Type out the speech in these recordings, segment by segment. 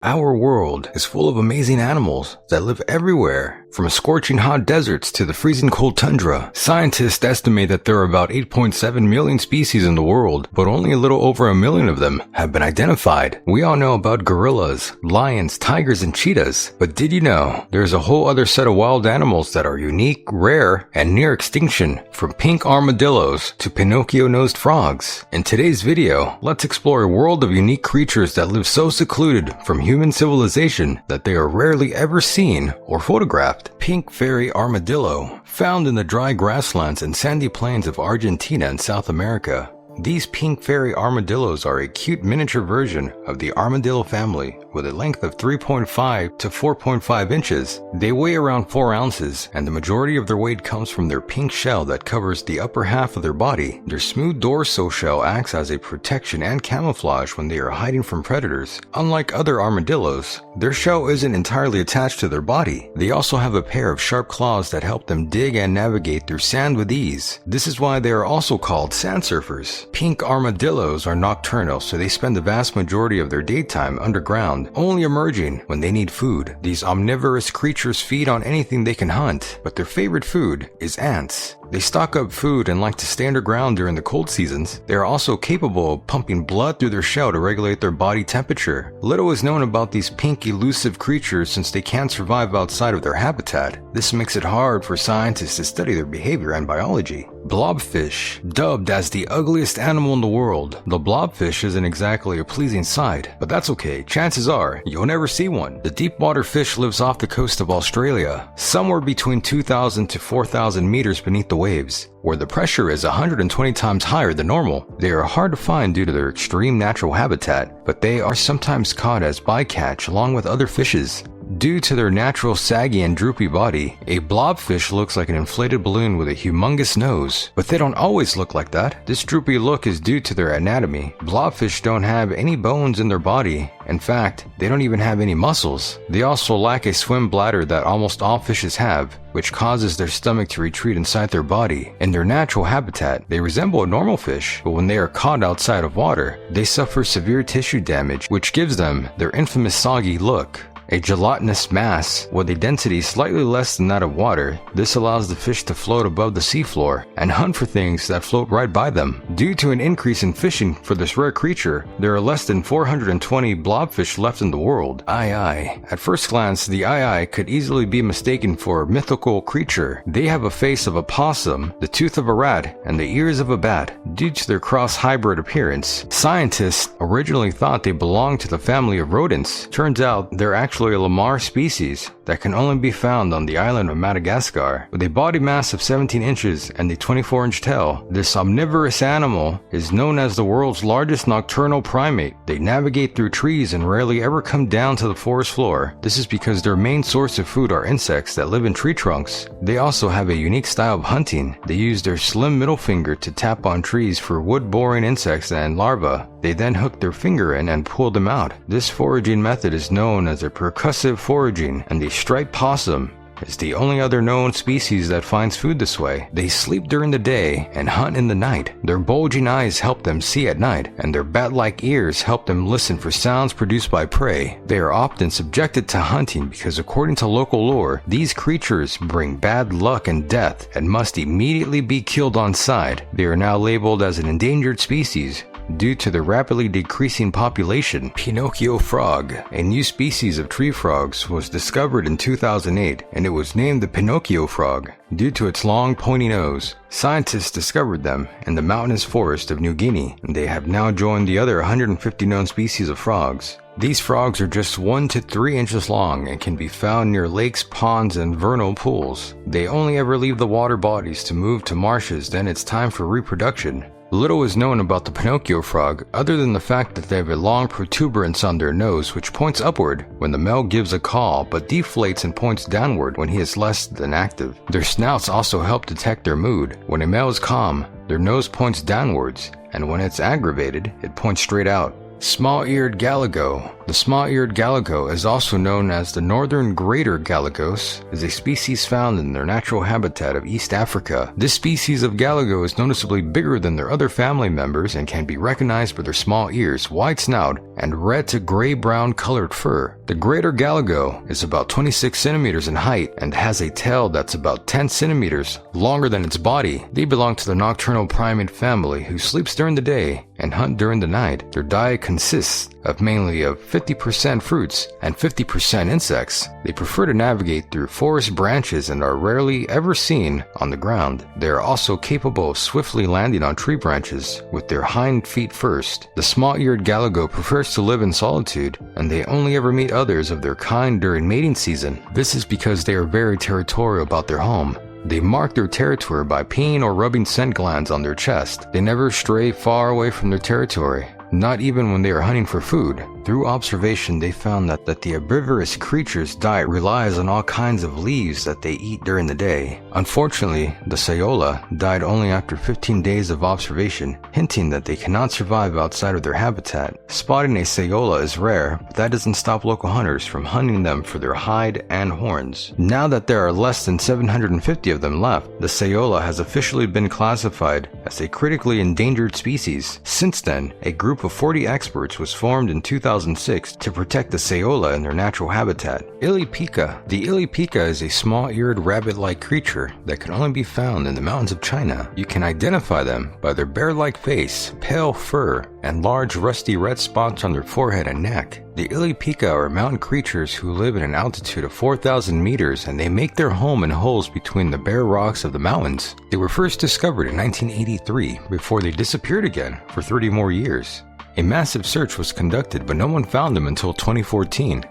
Our world is full of amazing animals that live everywhere, from scorching hot deserts to the freezing cold tundra. Scientists estimate that there are about 8.7 million species in the world, but only a little over 1 million of them have been identified. We all know about gorillas, lions, tigers, and cheetahs, but did you know there's a whole other set of wild animals that are unique, rare, and near extinction, from pink armadillos to Pinocchio-nosed frogs? In today's video, let's explore a world of unique creatures that live so secluded from human civilization that they are rarely ever seen or photographed. Pink fairy armadillo, found in the dry grasslands and sandy plains of Argentina and South America. These pink fairy armadillos are a cute miniature version of the armadillo family with a length of 3.5 to 4.5 inches. They weigh around 4 ounces, and the majority of their weight comes from their pink shell that covers the upper half of their body. Their smooth dorsal shell acts as a protection and camouflage when they are hiding from predators. Unlike other armadillos, their shell isn't entirely attached to their body. They also have a pair of sharp claws that help them dig and navigate through sand with ease. This is why they are also called sand surfers. Pink armadillos are nocturnal, so they spend the vast majority of their daytime underground, only emerging when they need food. These omnivorous creatures feed on anything they can hunt, but their favorite food is ants. They stock up food and like to stay underground during the cold seasons. They are also capable of pumping blood through their shell to regulate their body temperature. Little is known about these pink elusive creatures since they can't survive outside of their habitat. This makes it hard for scientists to study their behavior and biology. Blobfish, dubbed as the ugliest animal in the world. The blobfish isn't exactly a pleasing sight, but that's okay. Chances are you'll never see one. The deep water fish lives off the coast of Australia, somewhere between 2,000 to 4,000 meters beneath the waves, where the pressure is 120 times higher than normal. They are hard to find due to their extreme natural habitat, but they are sometimes caught as bycatch along with other fishes. Due to their natural saggy and droopy body, a blobfish looks like an inflated balloon with a humongous nose. But they don't always look like that. This droopy look is due to their anatomy. Blobfish don't have any bones in their body. In fact, they don't even have any muscles. They also lack a swim bladder that almost all fishes have, which causes their stomach to retreat inside their body. In their natural habitat, they resemble a normal fish, but when they are caught outside of water, they suffer severe tissue damage, which gives them their infamous soggy look. A gelatinous mass with a density slightly less than that of water. This allows the fish to float above the seafloor and hunt for things that float right by them. Due to an increase in fishing for this rare creature, there are less than 420 blobfish left in the world. Aye. At first glance, the aye could easily be mistaken for a mythical creature. They have a face of a possum, the tooth of a rat, and the ears of a bat. Due to their cross-hybrid appearance, scientists originally thought they belonged to the family of rodents. Turns out they're actually a Lamar species that can only be found on the island of Madagascar. With a body mass of 17 inches and a 24-inch tail, this omnivorous animal is known as the world's largest nocturnal primate. They navigate through trees and rarely ever come down to the forest floor. This is because their main source of food are insects that live in tree trunks. They also have a unique style of hunting. They use their slim middle finger to tap on trees for wood-boring insects and larvae. They then hook their finger in and pull them out. This foraging method is known as a percussive foraging, and the striped possum is the only other known species that finds food this way. They sleep during the day and hunt in the night. Their bulging eyes help them see at night, and their bat-like ears help them listen for sounds produced by prey. They are often subjected to hunting because, according to local lore, these creatures bring bad luck and death and must immediately be killed on sight. They are now labeled as an endangered species due to the rapidly decreasing population. Pinocchio frog, a new species of tree frogs, was discovered in 2008, and it was named the Pinocchio frog due to its long pointy nose. Scientists discovered them in the mountainous forest of New Guinea, and they have now joined the other 150 known species of frogs. These frogs are just 1 to 3 inches long and can be found near lakes, ponds, and vernal pools. They only ever leave the water bodies to move to marshes, then it's time for reproduction. Little is known about the Pinocchio frog other than the fact that they have a long protuberance on their nose which points upward when the male gives a call but deflates and points downward when he is less than active. Their snouts also help detect their mood. When a male is calm, their nose points downwards, and when it's aggravated, it points straight out. Small-eared GALAGO. The small-eared galago is also known as the northern greater galagos, is a species found in their natural habitat of East Africa. This species of galago is noticeably bigger than their other family members and can be recognized by their small ears, wide snout, and red to gray-brown colored fur. The greater galago is about 26 centimeters in height and has a tail that's about 10 centimeters longer than its body. They belong to the nocturnal primate family who sleeps during the day and hunt during the night. Their diet consists of mainly 50% fruits and 50% insects. They prefer to navigate through forest branches and are rarely ever seen on the ground. They are also capable of swiftly landing on tree branches with their hind feet first. The small-eared galago prefers to live in solitude, and they only ever meet others of their kind during mating season. This is because they are very territorial about their home. They mark their territory by peeing or rubbing scent glands on their chest. They never stray far away from their territory, not even when they are hunting for food. Through observation, they found that the herbivorous creature's diet relies on all kinds of leaves that they eat during the day. Unfortunately, the SAOLA died only after 15 days of observation, hinting that they cannot survive outside of their habitat. Spotting a SAOLA is rare, but that doesn't stop local hunters from hunting them for their hide and horns. Now that there are less than 750 of them left, the SAOLA has officially been classified as a critically endangered species. Since then, a group of 40 experts was formed in 2006 to protect the SAOLA in their natural habitat. Illipica. The Illipica is a small-eared rabbit-like creature that can only be found in the mountains of China. You can identify them by their bear-like face, pale fur, and large rusty red spots on their forehead and neck. The Illipica are mountain creatures who live at an altitude of 4,000 meters, and they make their home in holes between the bare rocks of the mountains. They were first discovered in 1983 before they disappeared again for 30 more years. A massive search was conducted, but no one found them until 2014.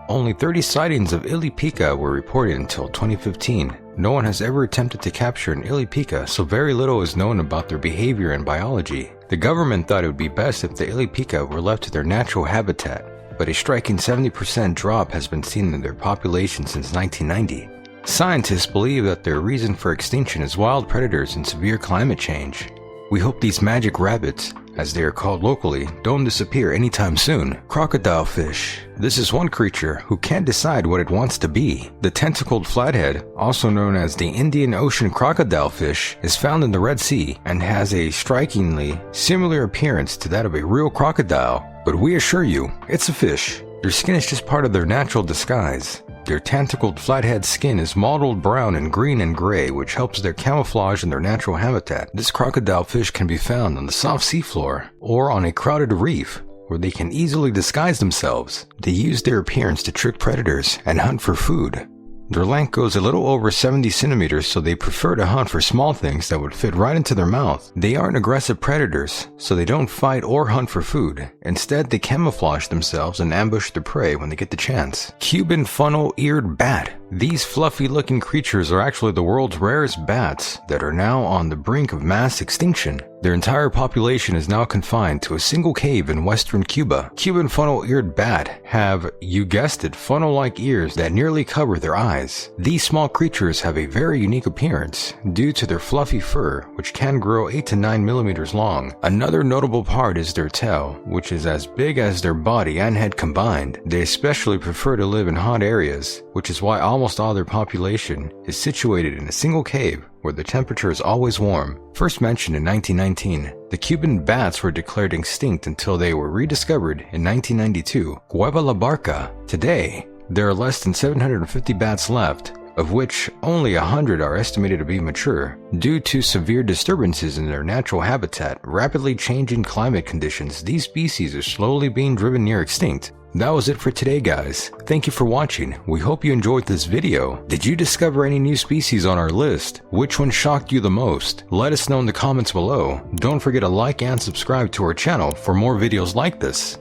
Only 30 sightings of Illipica were reported until 2015. No one has ever attempted to capture an Illipica, so very little is known about their behavior and biology. The government thought it would be best if the Illipica were left to their natural habitat, but a striking 70% drop has been seen in their population since 1990. Scientists believe that their reason for extinction is wild predators and severe climate change. We hope these magic rabbits, as they are called locally, don't disappear anytime soon. Crocodile fish. This is one creature who can't decide what it wants to be. The tentacled flathead, also known as the Indian Ocean crocodile fish, is found in the Red Sea and has a strikingly similar appearance to that of a real crocodile. But we assure you, it's a fish. Their skin is just part of their natural disguise. Their tentacled flathead skin is mottled brown and green and gray, which helps their camouflage in their natural habitat. This crocodile fish can be found on the soft seafloor or on a crowded reef, where they can easily disguise themselves. They use their appearance to trick predators and hunt for food. Their length goes a little over 70 centimeters, so they prefer to hunt for small things that would fit right into their mouth. They aren't aggressive predators, so they don't fight or hunt for food. Instead, they camouflage themselves and ambush their prey when they get the chance. Cuban funnel-eared bat. These fluffy-looking creatures are actually the world's rarest bats that are now on the brink of mass extinction. Their entire population is now confined to a single cave in western Cuba. Cuban funnel-eared bat have, you guessed it, funnel-like ears that nearly cover their eyes. These small creatures have a very unique appearance due to their fluffy fur, which can grow 8 to 9 millimeters long. Another notable part is their tail, which is as big as their body and head combined. They especially prefer to live in hot areas, which is why almost all their population is situated in a single cave where the temperature is always warm. First mentioned in 1919, the Cuban bats were declared extinct until they were rediscovered in 1992. Cueva la Barca. Today, there are less than 750 bats left, of which only 100 are estimated to be mature. Due to severe disturbances in their natural habitat, rapidly changing climate conditions, these species are slowly being driven near extinct. That was it for today, guys. Thank you for watching. We hope you enjoyed this video. Did you discover any new species on our list? Which one shocked you the most? Let us know in the comments below. Don't forget to like and subscribe to our channel for more videos like this.